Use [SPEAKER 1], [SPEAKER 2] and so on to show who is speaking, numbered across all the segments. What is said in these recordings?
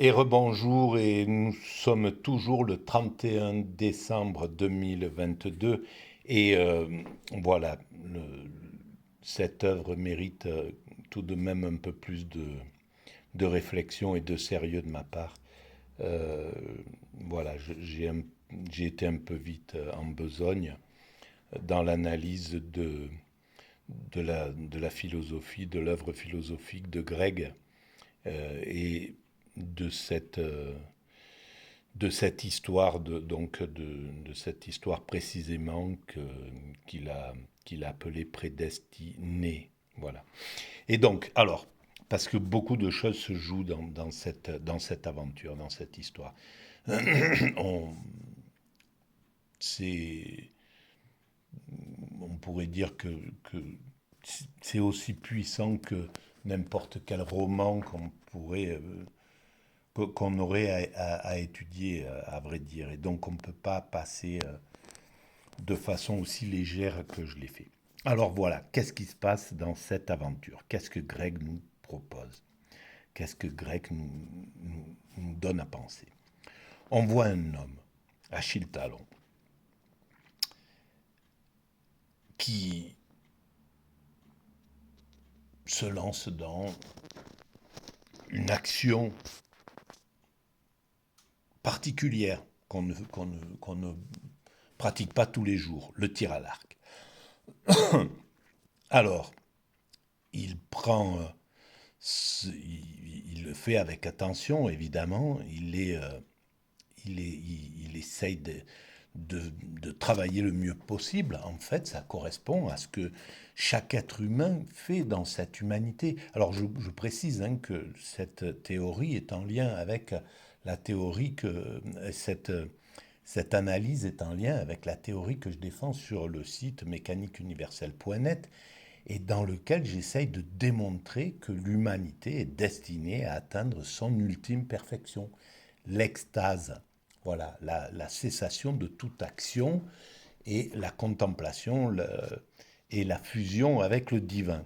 [SPEAKER 1] Et rebonjour, et nous sommes toujours le 31 décembre 2022. Et voilà, cette œuvre mérite tout de même un peu plus de réflexion et de sérieux de ma part. Euh, voilà, j'ai été un peu vite en besogne dans l'analyse de la philosophie, de l'œuvre philosophique de Greg, et de cette histoire de cette histoire précisément qu'il a appelée prédestinée. Voilà. Et donc, alors, parce que beaucoup de choses se jouent dans cette aventure, dans cette histoire. On, c'est, on pourrait dire que c'est aussi puissant que n'importe quel roman qu'on aurait à étudier, à vrai dire. Et donc, on ne peut pas passer de façon aussi légère que je l'ai fait. Alors voilà, qu'est-ce qui se passe dans cette aventure? Qu'est-ce que Greg nous propose? Qu'est-ce que Greg nous donne à penser? On voit un homme, Achille Talon, qui se lance dans une action particulière qu'on ne pratique pas tous les jours, le tir à l'arc. Alors, il prend, il le fait avec attention, évidemment. Il essaye de travailler le mieux possible. En fait, ça correspond à ce que chaque être humain fait dans cette humanité. Alors, je précise que cette théorie est en lien avec la théorie cette analyse est en lien avec la théorie que je défends sur le site mécaniqueuniverselle.net, et dans lequel j'essaye de démontrer que l'humanité est destinée à atteindre son ultime perfection, l'extase. Voilà, la cessation de toute action et la contemplation et la fusion avec le divin.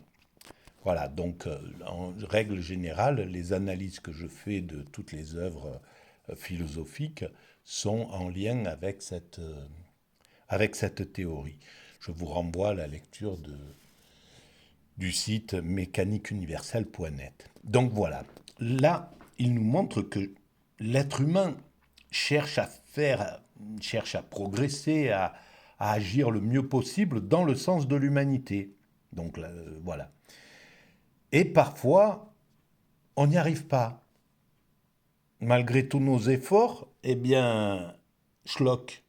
[SPEAKER 1] Voilà, donc en règle générale, les analyses que je fais de toutes les œuvres philosophiques sont en lien avec cette théorie. Je vous renvoie à la lecture du site mécaniqueuniverselle.net. Donc voilà, là, il nous montre que l'être humain cherche à faire, cherche à progresser, à agir le mieux possible dans le sens de l'humanité. Donc là, voilà. Et parfois, on n'y arrive pas. Malgré tous nos efforts, eh bien, schlock,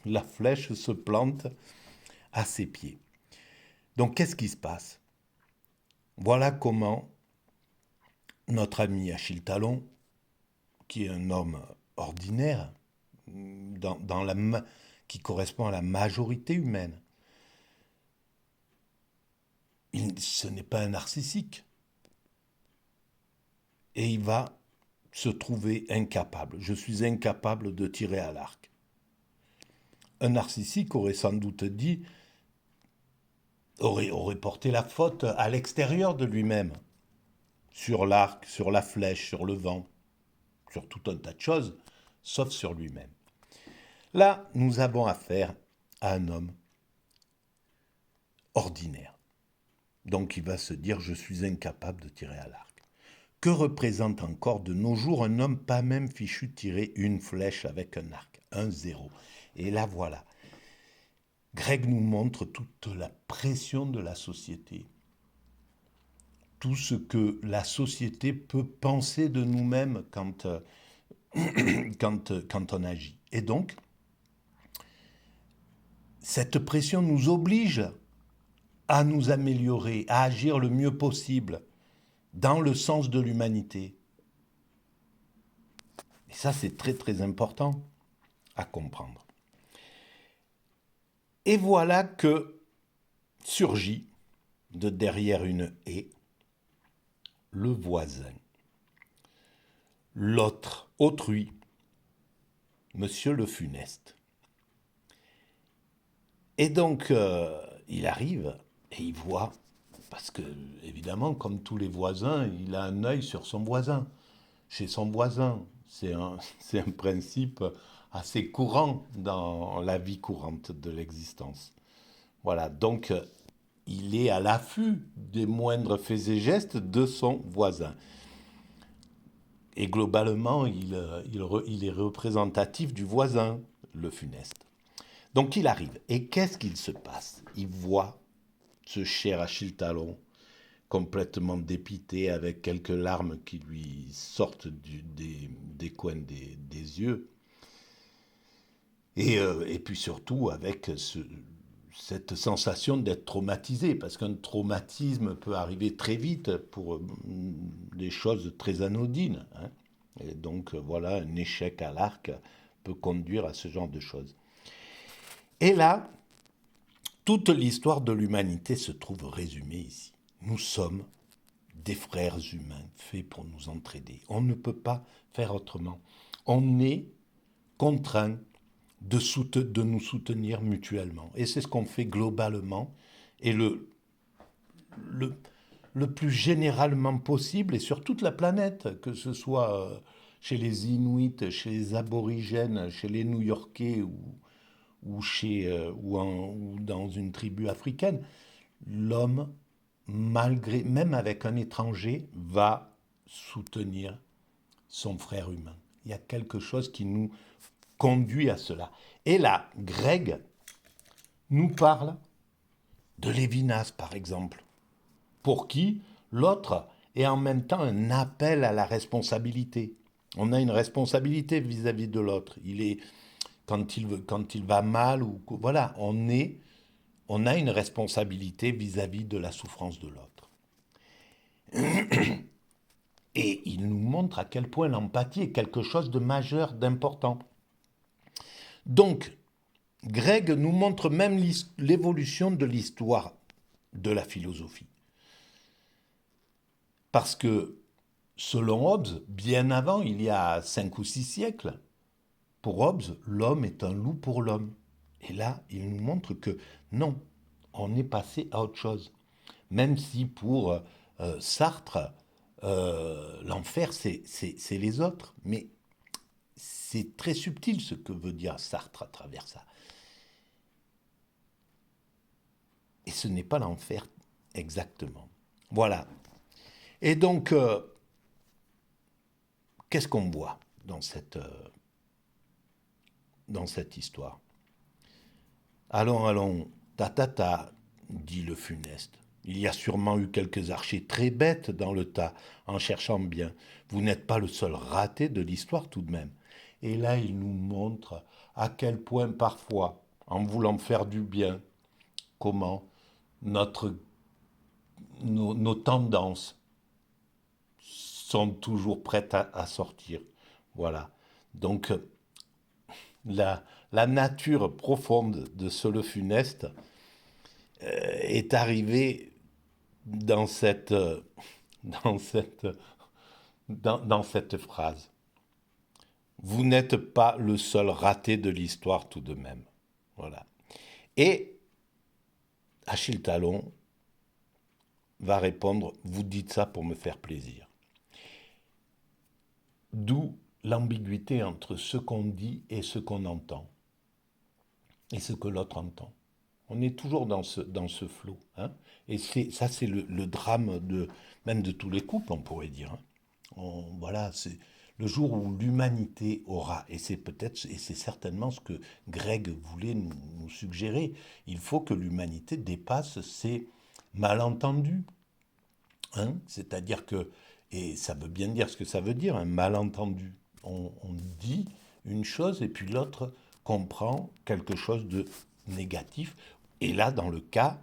[SPEAKER 1] la flèche se plante à ses pieds. Donc qu'est-ce qui se passe? Voilà comment notre ami Achille Talon, qui est un homme ordinaire, qui correspond à la majorité humaine, ce n'est pas un narcissique. Et il va se trouver incapable. Je suis incapable de tirer à l'arc. Un narcissique aurait sans doute dit, aurait porté la faute à l'extérieur de lui-même, sur l'arc, sur la flèche, sur le vent, sur tout un tas de choses, sauf sur lui-même. Là, nous avons affaire à un homme ordinaire. Donc il va se dire, je suis incapable de tirer à l'arc. Que représente encore de nos jours un homme pas même fichu de tirer une flèche avec un arc? Un zéro. Et là voilà. Greg nous montre toute la pression de la société. Tout ce que la société peut penser de nous-mêmes quand on agit. Et donc, cette pression nous oblige à nous améliorer, à agir le mieux possible dans le sens de l'humanité. Et ça, c'est très très important à comprendre. Et voilà que surgit de derrière une haie le voisin, l'autre, autrui, Monsieur le Funeste. Et donc, il arrive et il voit, parce que, évidemment, comme tous les voisins, il a un œil sur son voisin. chez son voisin. C'est un principe assez courant dans la vie courante de l'existence. Voilà, donc il est à l'affût des moindres faits et gestes de son voisin. Et globalement, il est représentatif du voisin, le funeste. Donc il arrive. Et qu'est-ce qu'il se passe? Il voit ce cher Achille Talon complètement dépité, avec quelques larmes qui lui sortent des coins des yeux. Et puis surtout avec cette sensation d'être traumatisé, parce qu'un traumatisme peut arriver très vite pour des choses très anodines, hein. Et donc voilà, un échec à l'arc peut conduire à ce genre de choses. Et là, toute l'histoire de l'humanité se trouve résumée ici. Nous sommes des frères humains faits pour nous entraider. On ne peut pas faire autrement. On est contraint de nous soutenir mutuellement. Et c'est ce qu'on fait globalement et le, le plus généralement possible et sur toute la planète, que ce soit chez les Inuits, chez les aborigènes, chez les New-Yorkais ou dans une tribu africaine. L'homme, malgré, même avec un étranger, va soutenir son frère humain. Il y a quelque chose qui nous conduit à cela. Et là, Greg nous parle de Lévinas, par exemple, pour qui l'autre est en même temps un appel à la responsabilité. On a une responsabilité vis-à-vis de l'autre. Il est quand il va mal ou voilà, on a une responsabilité vis-à-vis de la souffrance de l'autre. Et il nous montre à quel point l'empathie est quelque chose de majeur, d'important. Donc, Greg nous montre même l'évolution de l'histoire de la philosophie. Parce que, selon Hobbes, bien avant, il y a 5 ou 6 siècles, pour Hobbes, l'homme est un loup pour l'homme. Et là, il nous montre que non, on est passé à autre chose. Même si pour Sartre, l'enfer, c'est les autres. Mais c'est très subtil ce que veut dire Sartre à travers ça. Et ce n'est pas l'enfer exactement. Voilà. Et donc, qu'est-ce qu'on voit dans cette histoire? Allons, allons, ta, dit le funeste. Il y a sûrement eu quelques archers très bêtes dans le tas, en cherchant bien. Vous n'êtes pas le seul raté de l'histoire tout de même. Et là, il nous montre à quel point parfois, en voulant faire du bien, comment nos tendances sont toujours prêtes à sortir. Voilà. Donc, la nature profonde de ce Le Funeste est arrivée dans cette phrase. Vous n'êtes pas le seul raté de l'histoire tout de même. Voilà. Et Achille Talon va répondre, vous dites ça pour me faire plaisir. D'où l'ambiguïté entre ce qu'on dit et ce qu'on entend, et ce que l'autre entend. On est toujours dans ce flot. Hein, et ça, c'est le drame même de tous les couples, on pourrait dire. Hein. Voilà, c'est le jour où l'humanité aura, et c'est certainement ce que Greg voulait nous suggérer, il faut que l'humanité dépasse ces malentendus. Hein, c'est-à-dire que, et ça veut bien dire ce que ça veut dire, un malentendu. On dit une chose et puis l'autre comprend quelque chose de négatif. Et là, dans le cas,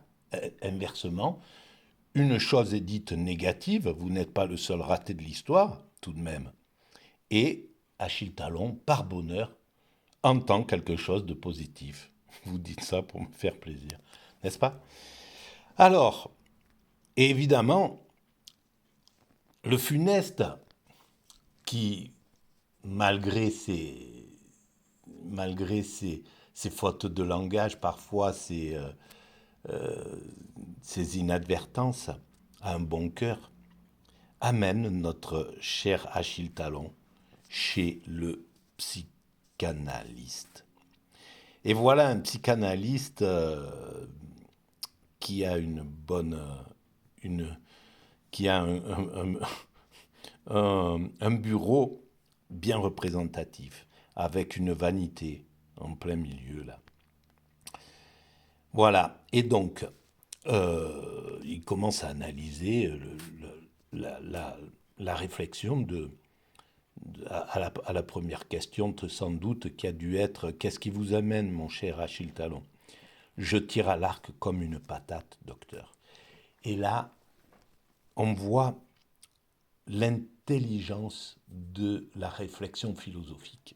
[SPEAKER 1] inversement, une chose est dite négative, vous n'êtes pas le seul raté de l'histoire, tout de même. Et Achille Talon, par bonheur, entend quelque chose de positif. Vous dites ça pour me faire plaisir, n'est-ce pas? Alors, évidemment, le funeste, qui, malgré ses fautes de langage, parfois ses inadvertances, a un bon cœur, amène notre cher Achille Talon chez le psychanalyste. Et voilà un psychanalyste qui a une bonne, qui a un bureau bien représentatif, avec une vanité en plein milieu là. Voilà. Et donc, il commence à analyser la réflexion à la première question, sans doute, qui a dû être: qu'est-ce qui vous amène, mon cher Achille Talon? Je tire à l'arc comme une patate, docteur. Et là, on voit l'intelligence de la réflexion philosophique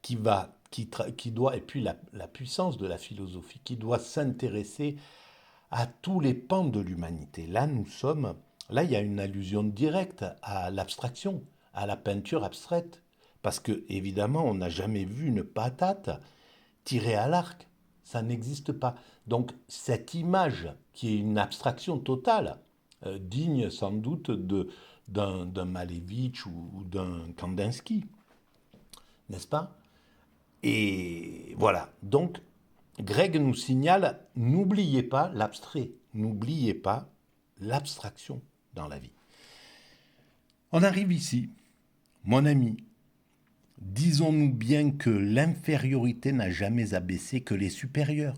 [SPEAKER 1] qui doit, et puis la puissance de la philosophie qui doit s'intéresser à tous les pans de l'humanité. Là, il y a une allusion directe à l'abstraction, à la peinture abstraite, parce que évidemment, on n'a jamais vu une patate tirée à l'arc, ça n'existe pas. Donc cette image, qui est une abstraction totale, digne sans doute d'un Malevich ou d'un Kandinsky, n'est-ce pas? Et voilà. Donc, Greg nous signale: n'oubliez pas l'abstrait, n'oubliez pas l'abstraction dans la vie. On arrive ici, mon ami. Disons-nous bien que l'infériorité n'a jamais abaissé que les supérieurs,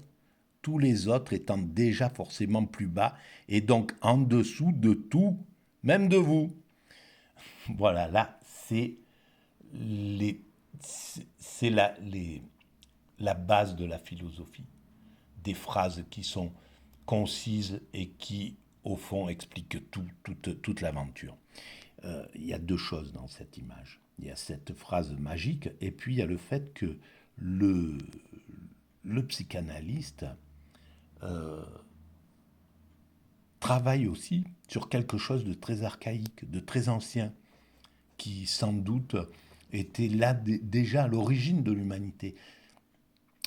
[SPEAKER 1] tous les autres étant déjà forcément plus bas et donc en dessous de tout, même de vous. Voilà, là, c'est la base de la philosophie. Des phrases qui sont concises et qui, au fond, expliquent toute l'aventure. Il y a deux choses dans cette image. Il y a cette phrase magique, et puis il y a le fait que le psychanalyste travaille aussi sur quelque chose de très archaïque, de très ancien, qui sans doute était là déjà à l'origine de l'humanité.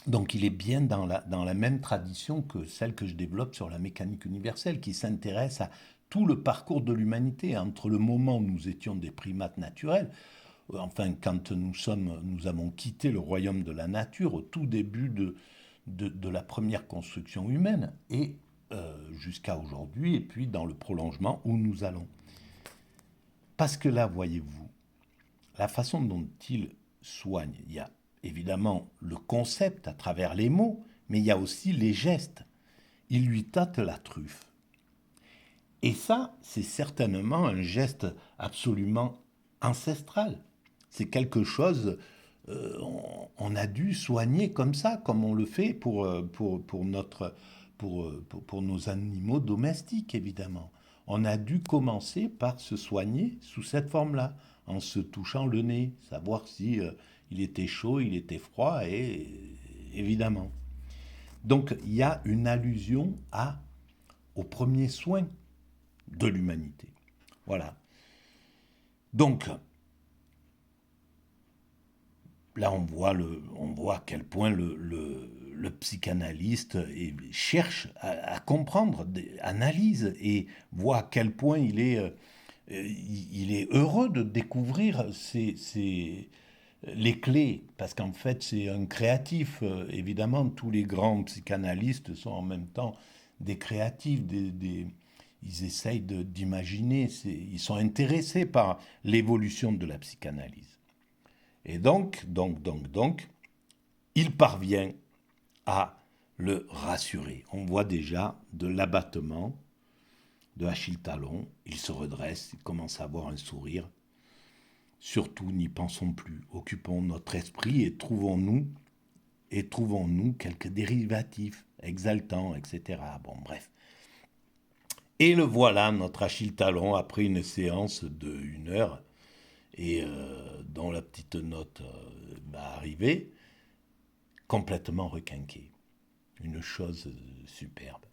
[SPEAKER 1] Donc il est bien dans la même tradition que celle que je développe sur la mécanique universelle, qui s'intéresse à tout le parcours de l'humanité, entre le moment où nous étions des primates naturels, enfin quand nous avons quitté le royaume de la nature, au tout début de la première construction humaine, et jusqu'à aujourd'hui, et puis dans le prolongement où nous allons. Parce que là, voyez-vous, la façon dont il soigne, il y a évidemment le concept à travers les mots, mais il y a aussi les gestes. Il lui tâte la truffe. Et ça, c'est certainement un geste absolument ancestral. C'est quelque chose, on a dû soigner comme ça, comme on le fait pour nos animaux domestiques, évidemment. On a dû commencer par se soigner sous cette forme-là, en se touchant le nez, savoir si il était chaud, il était froid, et évidemment. Donc il y a une allusion aux premiers soins de l'humanité. Voilà. Donc, là, on voit à quel point le psychanalyste cherche à comprendre, analyse, et voit à quel point il est heureux de découvrir les clés, parce qu'en fait, c'est un créatif. Évidemment, tous les grands psychanalystes sont en même temps des créatifs, ils essayent d'imaginer, ils sont intéressés par l'évolution de la psychanalyse. Et donc, il parvient à le rassurer. On voit déjà de l'abattement de Achille Talon. Il se redresse, il commence à avoir un sourire. Surtout, n'y pensons plus. Occupons notre esprit et trouvons-nous quelques dérivatifs exaltants, etc. Bon, bref. Et le voilà, notre Achille Talon, après une séance de 1 heure, et dont la petite note va arriver, complètement requinqué. Une chose superbe.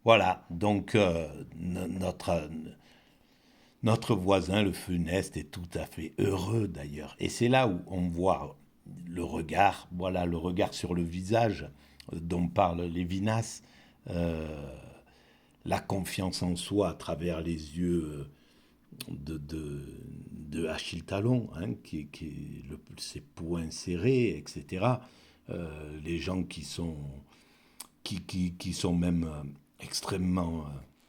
[SPEAKER 1] Voilà, donc notre voisin, le funeste, est tout à fait heureux d'ailleurs. Et c'est là où on voit le regard, voilà, le regard sur le visage dont parle Lévinas, la confiance en soi à travers les yeux de Achille Talon, hein, ses poings serrés, etc. Les gens qui sont même extrêmement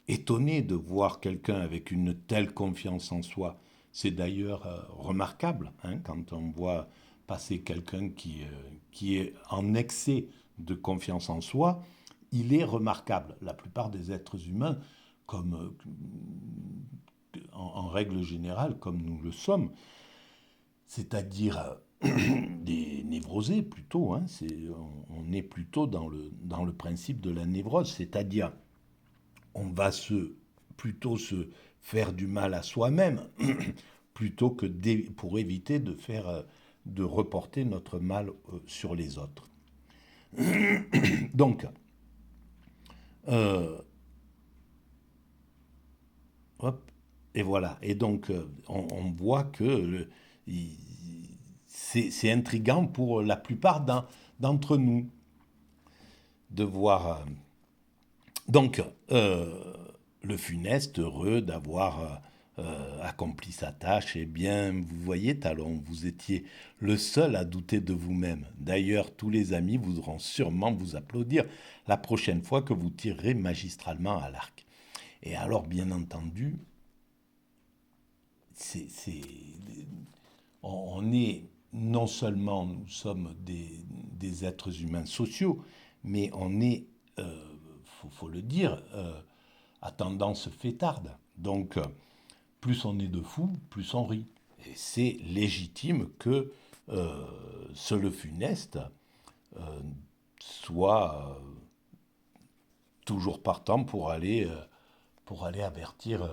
[SPEAKER 1] étonnés de voir quelqu'un avec une telle confiance en soi. C'est d'ailleurs remarquable, hein, quand on voit passer quelqu'un qui est en excès de confiance en soi, il est remarquable. La plupart des êtres humains, comme en règle générale, comme nous le sommes, c'est-à-dire des névrosés plutôt, hein, on est plutôt dans le principe de la névrose, c'est-à-dire on va plutôt se faire du mal à soi-même plutôt que pour éviter de reporter notre mal sur les autres. Donc, euh, hop, et voilà. Et donc, on voit que c'est intriguant pour la plupart d'entre nous de voir. Donc, le funeste, heureux d'avoir accompli sa tâche, eh bien, vous voyez, Talon, vous étiez le seul à douter de vous-même. D'ailleurs, tous les amis voudront sûrement vous applaudir la prochaine fois que vous tirerez magistralement à l'arc. Et alors, bien entendu, c'est, c'est, on est non seulement nous sommes des êtres humains sociaux, mais on est, faut le dire, à tendance fêtarde. Donc, plus on est de fous, plus on rit. Et c'est légitime que ce le funeste euh, soit toujours partant pour aller avertir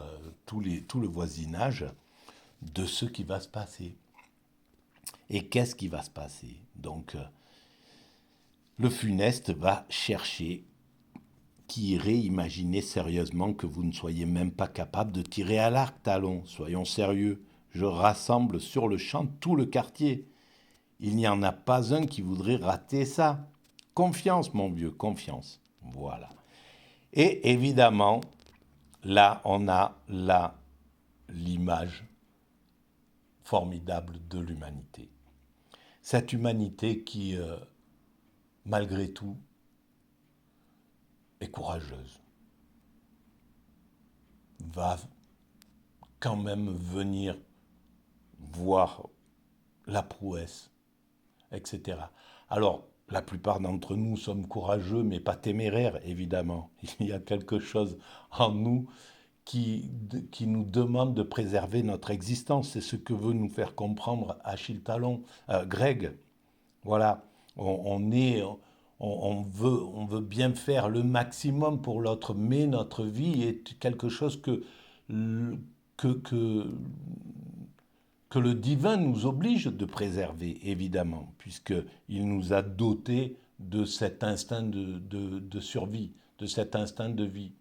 [SPEAKER 1] tout le voisinage de ce qui va se passer. Et qu'est-ce qui va se passer? Donc, le funeste va chercher qui irait imaginer sérieusement que vous ne soyez même pas capable de tirer à l'arc, Talon. Soyons sérieux. Je rassemble sur le champ tout le quartier. Il n'y en a pas un qui voudrait rater ça. Confiance, mon vieux, confiance. Voilà. Et évidemment, là, on a l'image formidable de l'humanité. Cette humanité qui, malgré tout, est courageuse, va quand même venir voir la prouesse, etc. Alors, la plupart d'entre nous sommes courageux, mais pas téméraires, évidemment. Il y a quelque chose en nous qui nous demande de préserver notre existence. C'est ce que veut nous faire comprendre Achille Talon, Greg. Voilà, on veut bien faire le maximum pour l'autre, mais notre vie est quelque chose que, que, que le divin nous oblige de préserver, évidemment, puisqu'il nous a dotés de cet instinct de survie, de cet instinct de vie.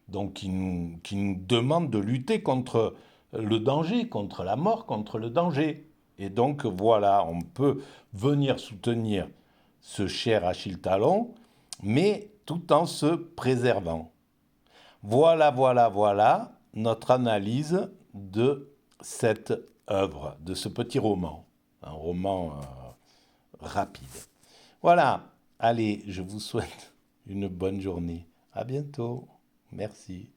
[SPEAKER 1] Donc, qui nous demande de lutter contre le danger, contre la mort, contre le danger. Et donc, voilà, on peut venir soutenir ce cher Achille Talon, mais tout en se préservant. Voilà, voilà, voilà notre analyse de cette œuvre, de ce petit roman. Un roman rapide. Voilà, allez, je vous souhaite une bonne journée. À bientôt. Merci.